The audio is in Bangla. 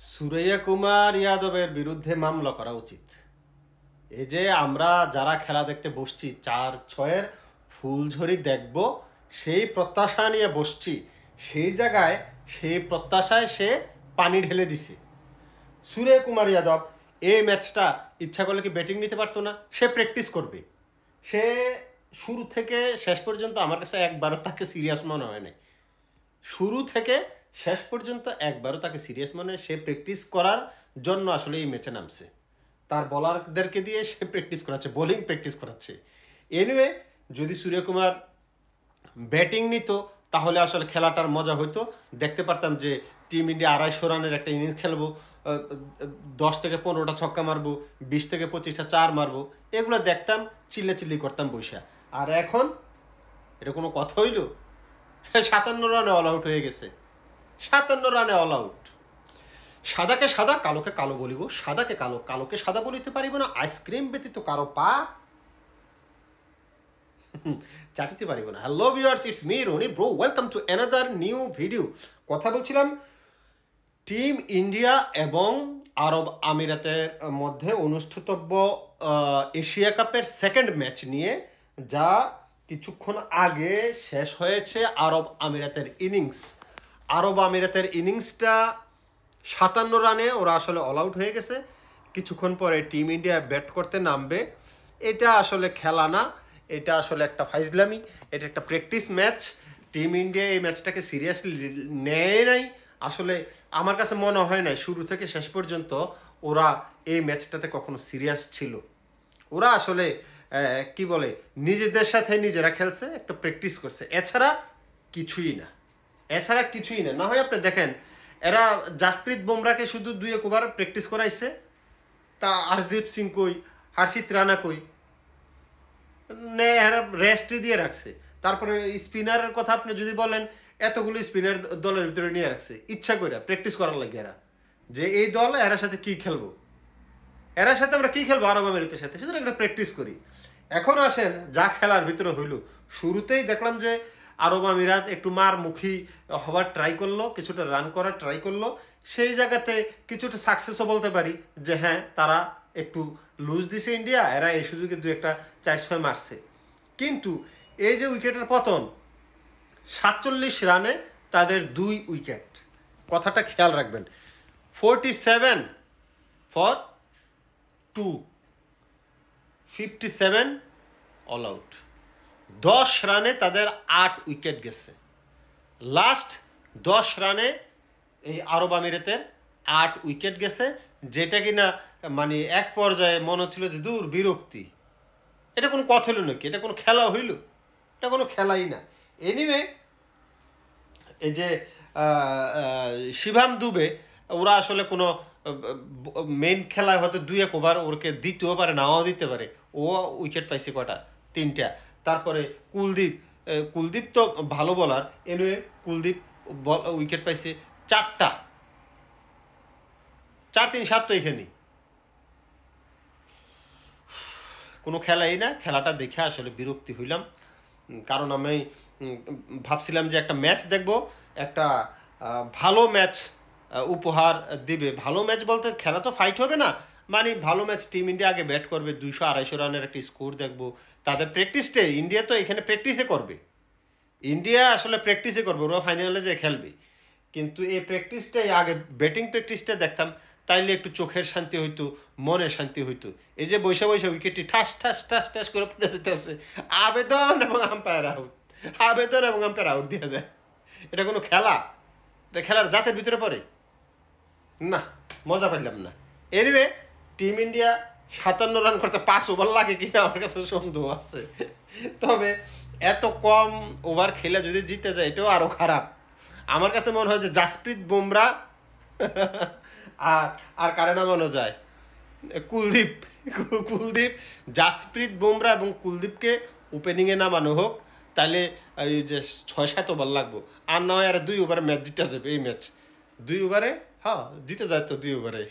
সুরাইয়া কুমার যাদবের বিরুদ্ধে মামলা করা উচিত। এই যে আমরা যারা খেলা দেখতে বসছি 4-6-এর ফুলঝড়ি দেখব সেই প্রত্যাশা নিয়ে বসছি, সেই জায়গায় সেই প্রত্যাশায় সে পানি ঢেলে দিছে। সুরাইয়া কুমার যাদব এই ম্যাচটা ইচ্ছা করলে কি ব্যাটিং নিতে পারতো না? সে প্র্যাকটিস করবে। সে শুরু থেকে শেষ পর্যন্ত আমার কাছে একবারও তাকে সিরিয়াস মনে হয় নাই। শুরু থেকে শেষ পর্যন্ত একবারও তাকে সিরিয়াস মনে হয়। সে প্র্যাকটিস করার জন্য আসলে এই ম্যাচে নামছে। তার বলারদেরকে দিয়ে সে প্র্যাকটিস করাচ্ছে, বোলিং প্র্যাকটিস করাচ্ছে। এনিওয়ে, যদি সূর্যকুমার ব্যাটিং নিত তাহলে আসলে খেলাটার মজা হইতো। দেখতে পারতাম যে টিম ইন্ডিয়া 250 রানের একটা ইনিংস খেলবো, 10 থেকে 15টা ছক্কা মারবো, 20 থেকে 25টা চার মারবো, এগুলো দেখতাম, চিল্লাচিল্লি করতাম বৈশা। আর এখন এটা কোনো কথা হইল? 57 রানে অল আউট হয়ে গেছে। 57 রানে অল আউট। সাদাকে সাদা, কালোকে কালো বলিব, সাদাকে কালো, কালোকে সাদা বলিতে পারিব না, আইসক্রিম ব্যতীত কারো পা চাটিতে পারিব না। Hello viewers, it's me Roni bro, welcome to another new video. কথা বলছিলাম টিম ইন্ডিয়া এবং আরব আমিরাতের মধ্যে অনুষ্ঠিতব্য এশিয়া কাপের সেকেন্ড ম্যাচ নিয়ে, যা কিছুক্ষণ আগে শেষ হয়েছে আরব আমিরাতের ইনিংস। আরব আমিরাতের ইনিংসটা 57 রানে ওরা আসলে অল আউট হয়ে গেছে। কিছুক্ষণ পরে টিম ইন্ডিয়া ব্যাট করতে নামবে। এটা আসলে খেলা না, এটা আসলে একটা ফাইজলামি, এটা একটা প্র্যাকটিস ম্যাচ। টিম ইন্ডিয়া এই ম্যাচটাকে সিরিয়াসলি নেয় নাই। আসলে আমার কাছে মনে হয় না শুরু থেকে শেষ পর্যন্ত ওরা এই ম্যাচটাতে কখনো সিরিয়াস ছিল। ওরা আসলে কি বলে, নিজেদের সাথে নিজেরা খেলছে, একটা প্র্যাকটিস করছে, এছাড়া কিছুই না। এছাড়া কিছুই না। না হয় আপনি দেখেন, এরা জাসপ্রীত বুমরাকে শুধু 2-1 ওভার প্র্যাকটিস করাইছে। তা আশদীপ সিং কই, হর্ষিত রানা কই, এরা রেস্ট দিয়ে রাখছে। তারপরে স্পিনারের কথা আপনি যদি বলেন, এতগুলো স্পিনার দলের ভিতরে নিয়ে রাখছে ইচ্ছা করে প্র্যাকটিস করার লাগে। এরা যে এই দল, এর সাথে কি খেলবো, এর সাথে আমরা কি খেলবো আরব আমিরাতের সাথে, সুতরাং একটা প্র্যাকটিস করি। এখন আসেন যা খেলার ভিতরে হইল। শুরুতেই দেখলাম যে আরব আমিরাত একটু মারমুখী হবার ট্রাই করলো, কিছুটা রান করার ট্রাই করলো। সেই জায়গাতে কিছুটা সাকসেসও বলতে পারি যে হ্যাঁ, তারা একটু লুজ দিছে ইন্ডিয়া, এরা এই সুযোগে 2-একটা 4-6 মারছে। কিন্তু এই যে উইকেটের পতন, 47 রানে তাদের 2 উইকেট। কথাটা খেয়াল রাখবেন, 47 ফর 2, 57 অল আউট। 10 রানে তাদের 8 উইকেট গেছে। লাস্ট 10 রানে এই আরব আমিরাতের 8 উইকেট গেছে, যেটা কিনা মানে এক পর্যায়ে মনে হচ্ছিল যে দূর বিরক্তি। এটা কোনো কথা হইল নাকি? এটা কোনো খেলা হইল? এটা কোনো খেলাই না। এনিওয়ে, এই যে শিভাম দুবে, ওরা আসলে কোনো মেইন খেলায় হয়তো 2-1 ওভার ওরকে দিতেও পারে, নাও দিতে পারে। ও উইকেট পাইছে কটা? 3টা। তারপরে কুলদীপ তো ভালো বলার, এনিওয়ে কুলদীপ উইকেট পাইছে 4টা। 4-3-7 তো এখানেই কোনো খেলাই না। খেলাটা দেখে আসলে বিরক্তি হইলাম, কারণ আমি ভাবছিলাম যে একটা ম্যাচ দেখব, একটা ভালো ম্যাচ উপহার দিবে। ভালো ম্যাচ বলতে খেলা তো ফাইট হবে না, মানে ভালো ম্যাচ। টিম ইন্ডিয়া আগে ব্যাট করবে, 200-250 রানের একটা স্কোর দেখবো। তাদের প্র্যাকটিসটাই, ইন্ডিয়া তো এখানে প্র্যাকটিসে করবে। ইন্ডিয়া আসলে প্র্যাকটিসে করবে, ওরা ফাইনালে যে খেলবে। কিন্তু এই প্র্যাকটিসটাই আগে, ব্যাটিং প্র্যাকটিসটা দেখতাম, তাইলে একটু চোখের শান্তি হইতো, মনের শান্তি হইতো। এই যে বৈশা বৈশা উইকেটটি ঠাস ঠাস ঠাস ঠাস করে পড়ে যেতেছে, আবেদন এবং আম্পায়ার আউট, আবেদন এবং আম্পায়ার আউট দিয়ে দেয়। এটা কোনো খেলা? এটা খেলার জাতের ভিতরে পড়ে না, মজা পাইলাম না। এনিওয়ে, টিম ইন্ডিয়া 57 রান করতে 5 ওভার লাগে কিনা আমার কাছে সন্দেহ আছে। তবে এত কম ওভার খেলে যদি জিতে যায়, এটাও আরও খারাপ। আমার কাছে মনে হয় যে জাসপ্রীত বুমরা আর কারে নামানো যায়, কুলদীপ, জাসপ্রীত বুমরা এবং কুলদীপকে ওপেনিংয়ে নামানো হোক, তাহলে এই যে 6-7 ওভার লাগবো। আর না হয় আর 2 ওভারে ম্যাচ জিতে যাবে। এই ম্যাচ 2 ওভারে, হ্যাঁ জিতে যায় তো 2 ওভারে।